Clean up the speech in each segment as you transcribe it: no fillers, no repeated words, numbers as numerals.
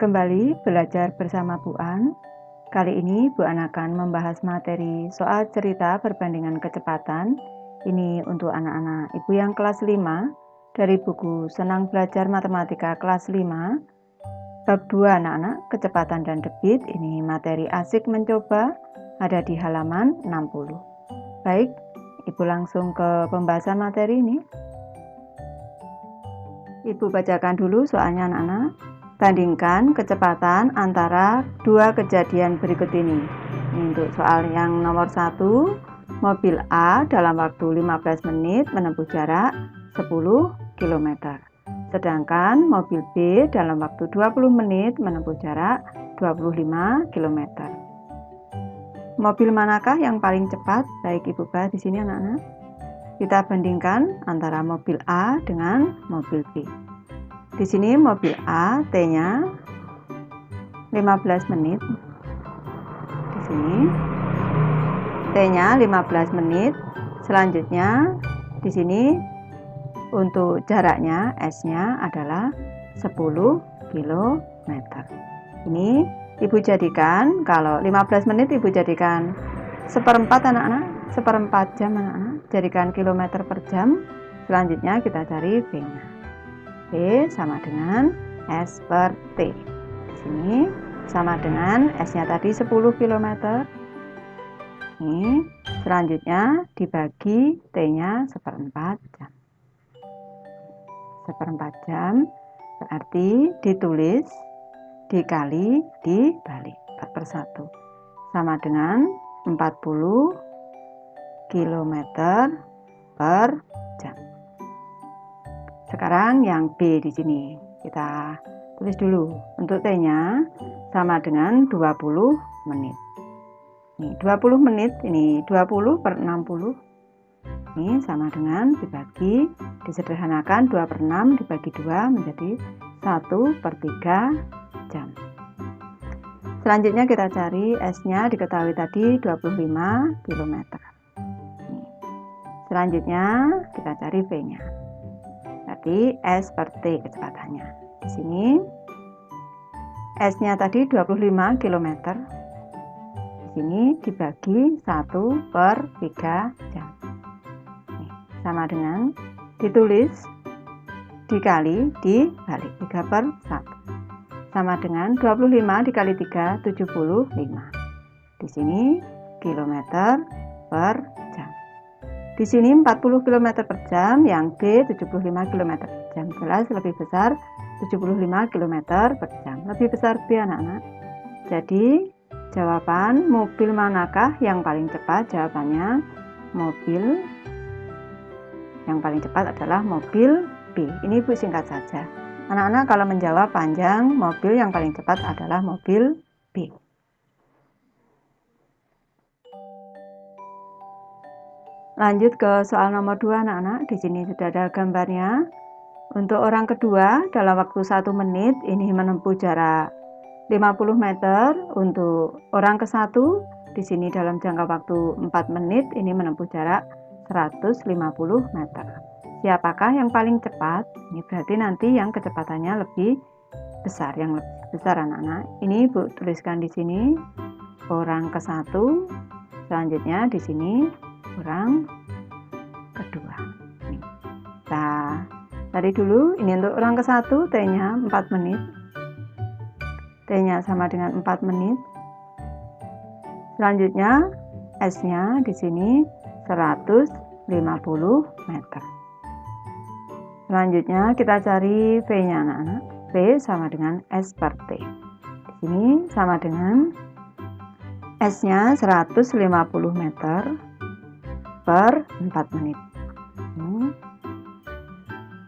Kembali belajar bersama Bu An. Kali ini Bu An akan membahas materi soal cerita perbandingan kecepatan. Ini untuk anak-anak Ibu yang kelas 5 dari buku Senang Belajar Matematika kelas 5. Bab 2 anak-anak, kecepatan dan debit. Ini materi asik mencoba, ada di halaman 60. Baik, Ibu langsung ke pembahasan materi ini. Ibu bacakan dulu soalnya anak-anak. Bandingkan kecepatan antara dua kejadian berikut ini. Ini untuk soal yang nomor 1, mobil A dalam waktu 15 menit menempuh jarak 10 km. Sedangkan mobil B dalam waktu 20 menit menempuh jarak 25 km. Mobil manakah yang paling cepat? Baik Ibu bahas di sini anak-anak. Kita bandingkan antara mobil A dengan mobil B. Di sini mobil A T-nya 15 menit. Di sini T-nya 15 menit. Selanjutnya di sini untuk jaraknya S-nya adalah 10 km. Ini Ibu jadikan, kalau 15 menit Ibu jadikan seperempat anak-anak, seperempat jam anak-anak, jadikan kilometer per jam. Selanjutnya kita cari B-nya. B sama dengan S per T. Di sini sama dengan S-nya tadi 10 km. Ini selanjutnya dibagi T-nya seperempat jam. Seperempat jam berarti ditulis dikali dibalik 4/1 sama dengan 40 km per jam. Sekarang yang B di sini kita tulis dulu. Untuk T-nya sama dengan 20 menit. Ini 20 menit, ini 20 per 60. Ini sama dengan dibagi, disederhanakan 2 per 6 dibagi 2 menjadi 1 per 3 jam. Selanjutnya kita cari S-nya, diketahui tadi 25 km. Selanjutnya kita cari V-nya. Berarti S per T kecepatannya. Di sini S-nya tadi 25 km. Di sini dibagi 1 per 3 jam. Sama dengan ditulis dikali dibalik 3 per 1. Sama dengan 25 dikali 3, 75. Di sini kilometer per jam. Di sini 40 km per jam, yang B 75 km per jam. Jelas lebih besar 75 km per jam. Lebih besar B anak-anak. Jadi jawaban mobil manakah yang paling cepat? Jawabannya mobil yang paling cepat adalah mobil B. Ini Ibu singkat saja. Anak-anak kalau menjawab panjang, mobil yang paling cepat adalah mobil B. Lanjut ke soal nomor 2 anak-anak. Di sini sudah ada gambarnya. Untuk orang kedua dalam waktu 1 menit ini menempuh jarak 50 meter. Untuk orang ke-1 di sini dalam jangka waktu 4 menit ini menempuh jarak 150 meter. Siapakah yang paling cepat? Ini berarti nanti yang kecepatannya lebih besar, yang lebih besar anak-anak. Ini Ibu tuliskan di sini orang ke-1. Selanjutnya di sini orang kedua. Nah, tadi dulu ini untuk orang ke-1 T-nya 4 menit. T-nya sama dengan 4 menit. Selanjutnya S-nya di sini 150 meter. Selanjutnya kita cari V-nya anak-anak. V sama dengan S per T. Di sini sama dengan S-nya 150 meter per 4 menit.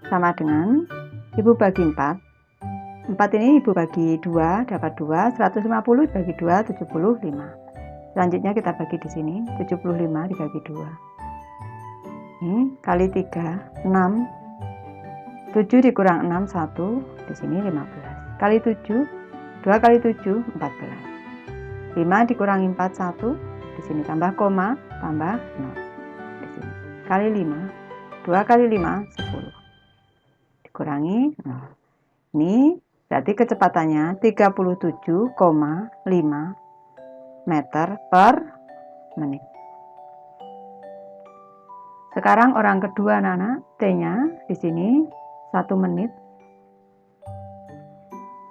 Sama dengan Ibu bagi 4. 4 ini Ibu bagi 2, dapat 2. 150 dibagi 2, 75. Selanjutnya kita bagi di sini 75 dibagi 2. Ini kali 3, 6. 7 dikurang 6, 1. Di sini 15. Kali 7, 2 kali 7, 14. 5 dikurangi 4, 1. Di sini tambah koma, tambah 0. Di sini kali 5. 2 kali 5, 10. Dikurangi 0. Ini Berarti kecepatannya 37,5 meter per menit. Sekarang orang kedua anak-anak, T-nya di sini 1 menit.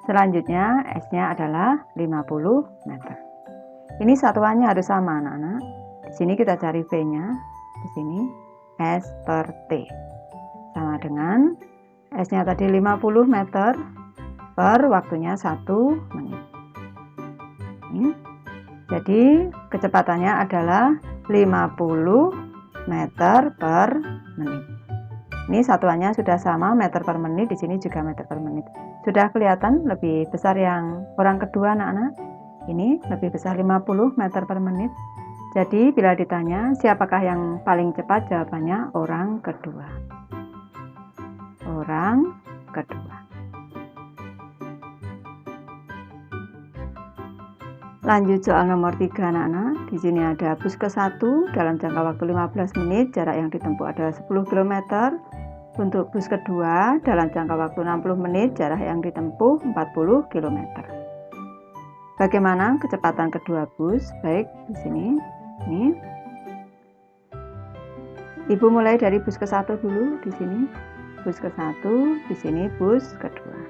Selanjutnya S-nya adalah 50 meter. Ini satuannya harus sama anak-anak. Di sini kita cari V-nya. Di sini S per T. Sama dengan S-nya tadi 50 meter per waktunya 1 menit. Jadi kecepatannya adalah 50 meter per menit. Ini satuannya sudah sama, meter per menit, di sini juga meter per menit. Sudah kelihatan lebih besar yang orang kedua anak-anak. Ini lebih besar 50 meter per menit. Jadi bila ditanya siapakah yang paling cepat, jawabannya orang kedua. Orang kedua. Lanjut soal nomor 3 anak-anak. Di sini ada bus ke-1 dalam jangka waktu 15 menit, jarak yang ditempuh adalah 10 km. Untuk bus kedua dalam jangka waktu 60 menit, jarak yang ditempuh 40 km. Bagaimana kecepatan kedua bus? Baik, di sini. Ini. Ibu mulai dari bus ke-1 dulu di sini. Bus ke-1, di sini bus kedua.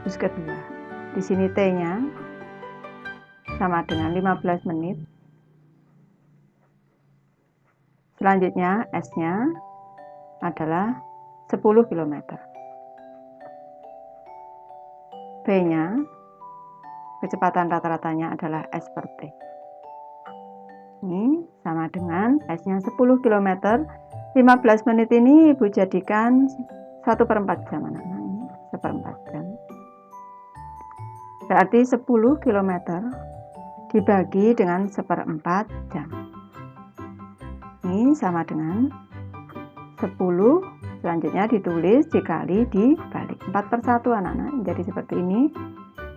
Bus kedua. Di sini T-nya sama dengan 15 menit. Selanjutnya S-nya adalah 10 km. B-nya, kecepatan rata-ratanya adalah S per T. Ini sama dengan S-nya 10 km. 15 menit ini Ibu jadikan 1/4 jam anak-anak. Ini 1/4 jam. Berarti 10 km dibagi dengan 1/4 jam. Ini sama dengan 10, selanjutnya ditulis dikali dibalik. 4/1 anak-anak, jadi seperti ini.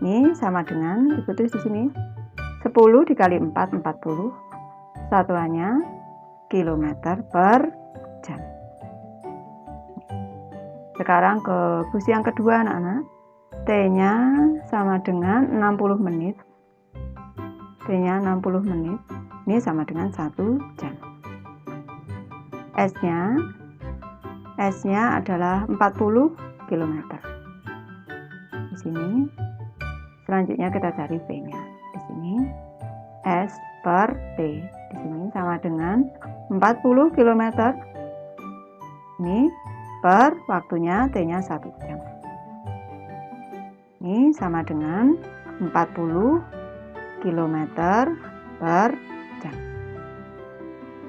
Ini sama dengan, Ibu tulis di sini, 10 dikali 4, 40. Satuannya kilometer per jam. Sekarang ke bus yang kedua anak-anak. T-nya sama dengan 60 menit. T-nya 60 menit. Ini sama dengan 1 jam. S-nya adalah 40 km. Di sini. Selanjutnya kita cari V-nya. Di sini S per T. Di sini sama dengan 40 km. Ini per waktunya T-nya 1 jam. Ini sama dengan 40 km per jam.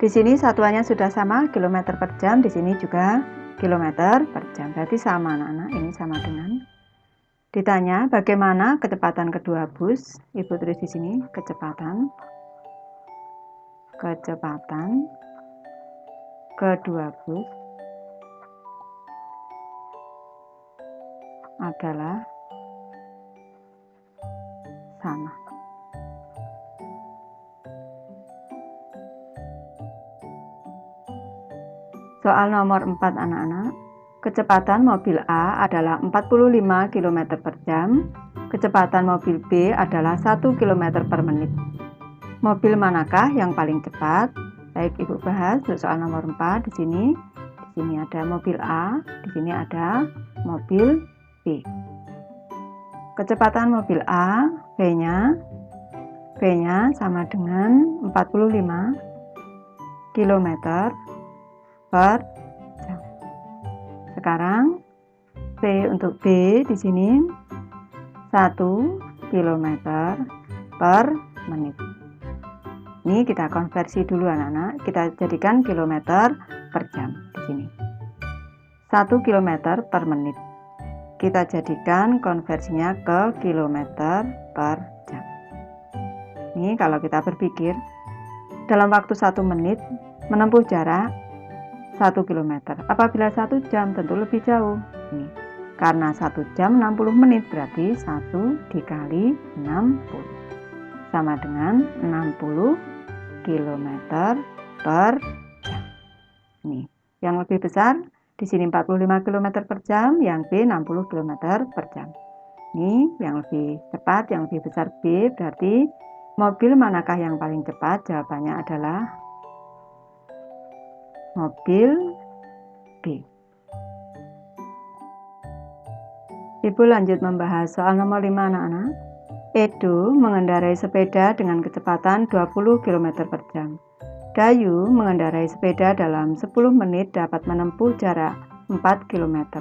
Di sini satuannya sudah sama, kilometer per jam. Di sini juga kilometer per jam. Berarti sama anak-anak, ini sama dengan. Ditanya bagaimana kecepatan kedua bus. Ibu tulis di sini kecepatan kedua bus adalah sama. Soal nomor 4 anak-anak. Kecepatan mobil A adalah 45 km per jam. Kecepatan mobil B adalah 1 km per menit. Mobil manakah yang paling cepat? Baik, Ibu bahas untuk soal nomor 4 di sini. Di sini ada mobil A, di sini ada mobil B. Kecepatan mobil A, V-nya sama dengan 45 km per jam. Sekarang V untuk B di sini 1 km per menit. Ini kita konversi dulu anak-anak. Kita jadikan kilometer per jam di sini. 1 km per menit. Kita jadikan konversinya ke kilometer per jam. Ini kalau kita berpikir dalam waktu 1 menit menempuh jarak 1 km. Apabila 1 jam tentu lebih jauh. Ini karena 1 jam 60 menit berarti 1 dikali 60 sama dengan 60 km per jam. Ini yang lebih besar Di sini 45 km per jam, yang B 60 km per jam. Ini yang lebih cepat, yang lebih besar B, berarti mobil manakah yang paling cepat? Jawabannya adalah mobil B. Ibu lanjut membahas soal nomor 5 anak-anak. Edo mengendarai sepeda dengan kecepatan 20 km per jam. Dayu mengendarai sepeda dalam 10 menit dapat menempuh jarak 4 km.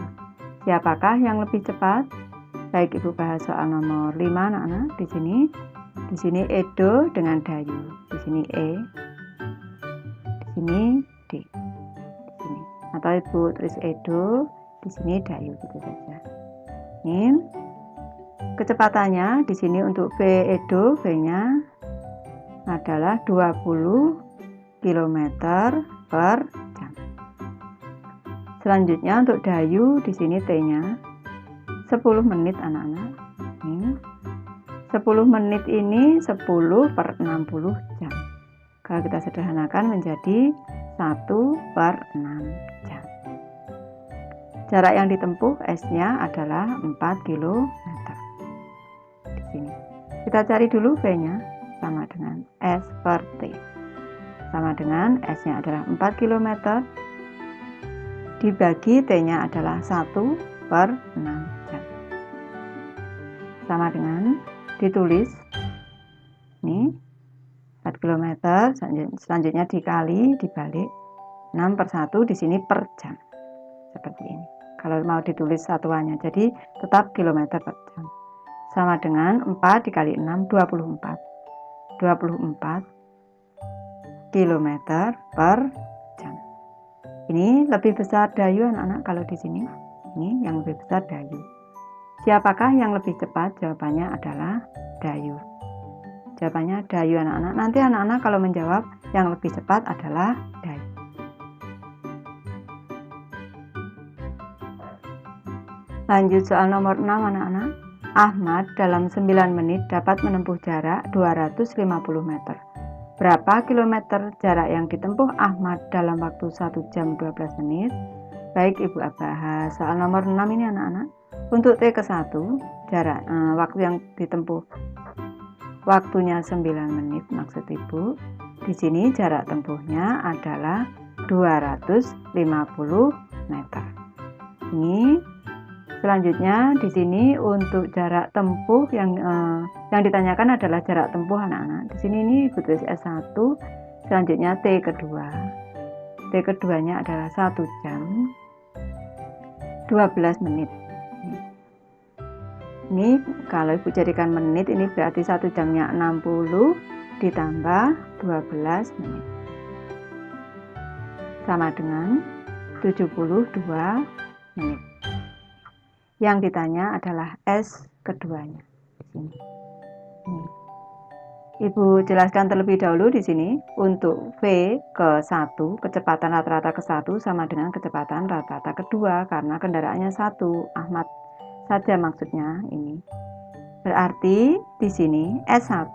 Siapakah yang lebih cepat? Baik, Ibu bahas soal nomor 5 anak-anak. Di sini Edo dengan Dayu. Di sini E. Di sini D. Di sini. Atau Ibu tulis Edo, di sini Dayu gitu saja. Ini kecepatannya di sini untuk V Edo, V-nya adalah 20 km per jam. Selanjutnya untuk Dayu di sini T-nya 10 menit anak-anak. Ini 10 menit ini 10 per 60 jam. Kalau kita sederhanakan menjadi 1 per 6 jam. Jarak yang ditempuh S-nya adalah 4 km. Di sini. Kita cari dulu V-nya sama dengan S per T. Sama dengan S-nya adalah 4 km dibagi T-nya adalah 1 per 6 jam. Sama dengan ditulis ini 4 km, selanjutnya dikali, dibalik 6 per 1 di sini per jam. Seperti ini. Kalau mau ditulis satuannya, jadi tetap kilometer per jam. Sama dengan 4 dikali 6, 24. 24 km per jam. Ini lebih besar Dayu anak-anak kalau di sini. Ini yang lebih besar Dayu. Siapakah yang lebih cepat? Jawabannya adalah Dayu. Jawabannya Dayu anak-anak. Nanti anak-anak kalau menjawab yang lebih cepat adalah Dayu. Lanjut soal nomor 6 anak-anak. Ahmad dalam 9 menit dapat menempuh jarak 250 meter. Berapa kilometer jarak yang ditempuh Ahmad dalam waktu 1 jam 12 menit? Baik, Ibu bahas soal nomor 6 ini anak-anak. Untuk T ke 1, jarak waktu yang ditempuh waktunya 9 menit maksud Ibu. Di sini jarak tempuhnya adalah 250 meter. Ini selanjutnya di sini untuk jarak tempuh yang ditanyakan adalah jarak tempuh anak-anak. Di sini ini Ibu tulis S1, selanjutnya T kedua. T keduanya adalah 1 jam 12 menit. Ini kalau Ibu jadikan menit ini berarti 1 jamnya 60 ditambah 12 menit. Sama dengan 72 menit. Yang ditanya adalah S keduanya di sini. Ibu jelaskan terlebih dahulu di sini untuk V ke 1, kecepatan rata-rata ke 1 sama dengan kecepatan rata-rata kedua karena kendaraannya 1, Ahmad saja maksudnya ini. Berarti di sini S1,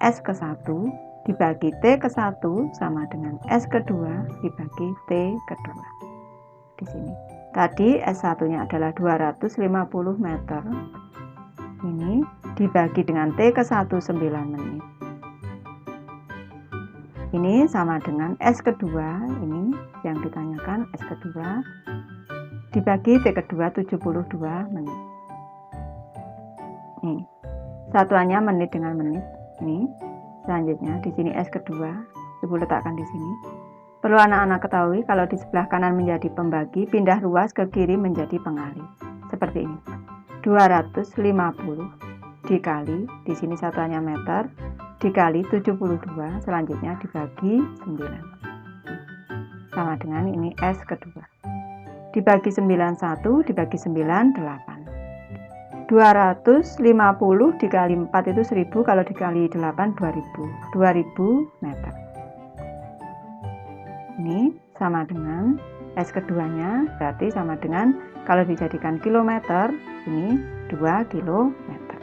S ke 1 dibagi T ke 1 sama dengan S kedua dibagi T kedua. Di sini. Tadi S1-nya adalah 250 meter. Ini dibagi dengan T ke 1 9 menit. Ini sama dengan S kedua, ini yang ditanyakan S kedua dibagi T kedua 72 menit. Ini satuannya menit dengan menit. Ini selanjutnya di sini S kedua, Ibu letakkan di sini. Perlu anak-anak ketahui kalau di sebelah kanan menjadi pembagi, pindah ruas ke kiri menjadi pengali. Seperti ini. 250 dikali, di sini satuannya meter, dikali 72, selanjutnya dibagi 9. Sama dengan ini S kedua. Dibagi 9 1, dibagi 9 8. 250 dikali 4 itu 1000, kalau dikali 8 2000. 2000 meter. Ini sama dengan S keduanya, berarti sama dengan kalau dijadikan kilometer, ini 2 kilometer.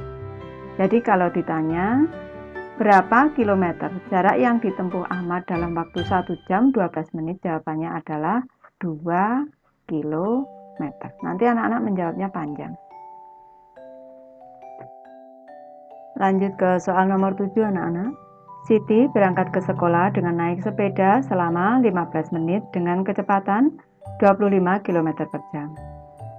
Jadi kalau ditanya berapa kilometer jarak yang ditempuh Ahmad dalam waktu 1 jam 12 menit, jawabannya adalah 2 kilometer. Nanti anak-anak menjawabnya panjang. Lanjut ke soal nomor 7 anak-anak. Siti berangkat ke sekolah dengan naik sepeda selama 15 menit dengan kecepatan 25 km per jam.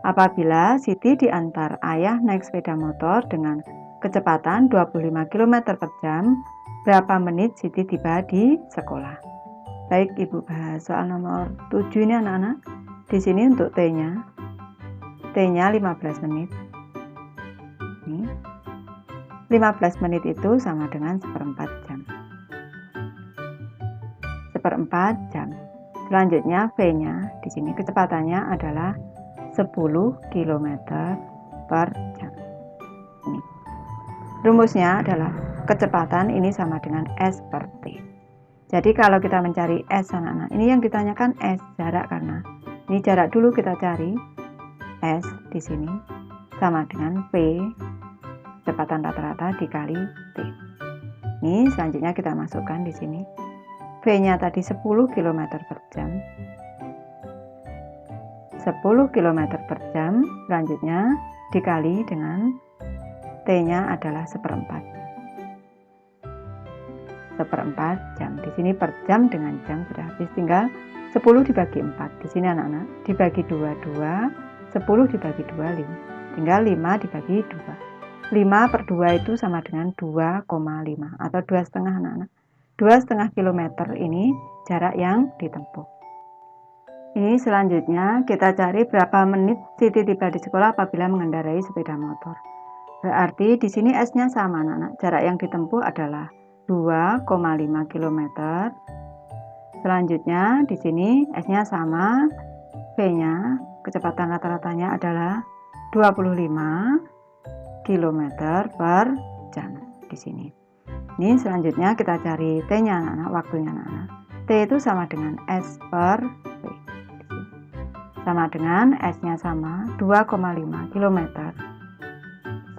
Apabila Siti diantar ayah naik sepeda motor dengan kecepatan 25 km per jam, berapa menit Siti tiba di sekolah? Baik, Ibu bahas soal nomor 7 ini anak-anak. Di sini untuk T-nya 15 menit. Ini 15 menit itu sama dengan 1/4 jam. 1/4 jam. Selanjutnya V-nya di sini kecepatannya adalah 10 km per jam. Ini. Rumusnya adalah kecepatan ini sama dengan S per T. Jadi kalau kita mencari S anak-anak, ini yang ditanyakan S jarak, karena ini jarak dulu kita cari. S di sini sama dengan V kecepatan rata-rata dikali T. Ini selanjutnya kita masukkan di sini. V-nya tadi 10 km per jam. 10 km per jam, selanjutnya dikali dengan T-nya adalah 1/4. 1/4 jam. Di sini per jam dengan jam sudah habis, tinggal 10 dibagi 4. Di sini anak-anak dibagi 2, 10 dibagi 2, 5. Tinggal 5 dibagi 2. 5 per 2 itu sama dengan 2,5 atau 2,5 anak-anak. 2,5 km ini jarak yang ditempuh. Ini selanjutnya kita cari berapa menit Siti tiba di sekolah apabila mengendarai sepeda motor. Berarti di sini S-nya sama anak-anak. Jarak yang ditempuh adalah 2,5 km. Selanjutnya di sini S-nya sama, V-nya kecepatan rata-ratanya adalah 25 km per jam di sini. Ini selanjutnya kita cari T-nya anak-anak, waktunya anak-anak. T itu sama dengan S per V. Sama dengan S-nya sama 2,5 km.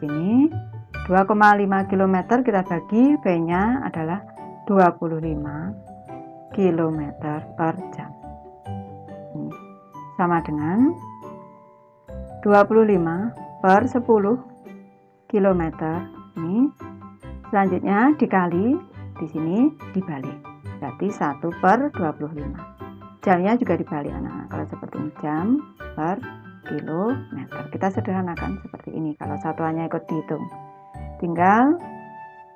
Di sini 2,5 km kita bagi, V-nya adalah 25 km per jam. Ini sama dengan 25 per 10 km. Ini selanjutnya dikali, di sini dibalik. Berarti 1 per 25. Jamnya juga dibalik anak-anak. Kalau seperti ini jam per kilometer. Kita sederhanakan seperti ini kalau satuannya ikut dihitung. Tinggal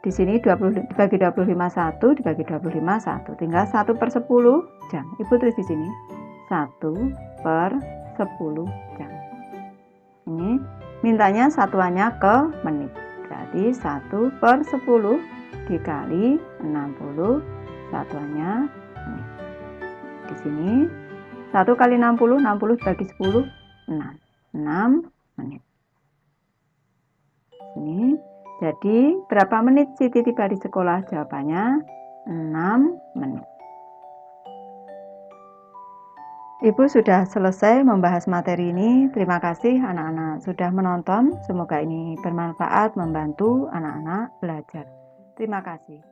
di sini 20 dibagi 25 1 dibagi 25 1. Tinggal 1 per 10 jam. Ibu tulis di sini 1 per 10 jam. Ini mintanya satuannya ke menit. Berarti 1 per 10 dikali 60 satuannya menit. Di sini 1 kali 60, 60 dibagi 10, 6 menit. Ini jadi berapa menit Siti tiba di sekolah? Jawabannya 6 menit. Ibu sudah selesai membahas materi ini. Terima kasih anak-anak sudah menonton. Semoga ini bermanfaat membantu anak-anak belajar. Terima kasih.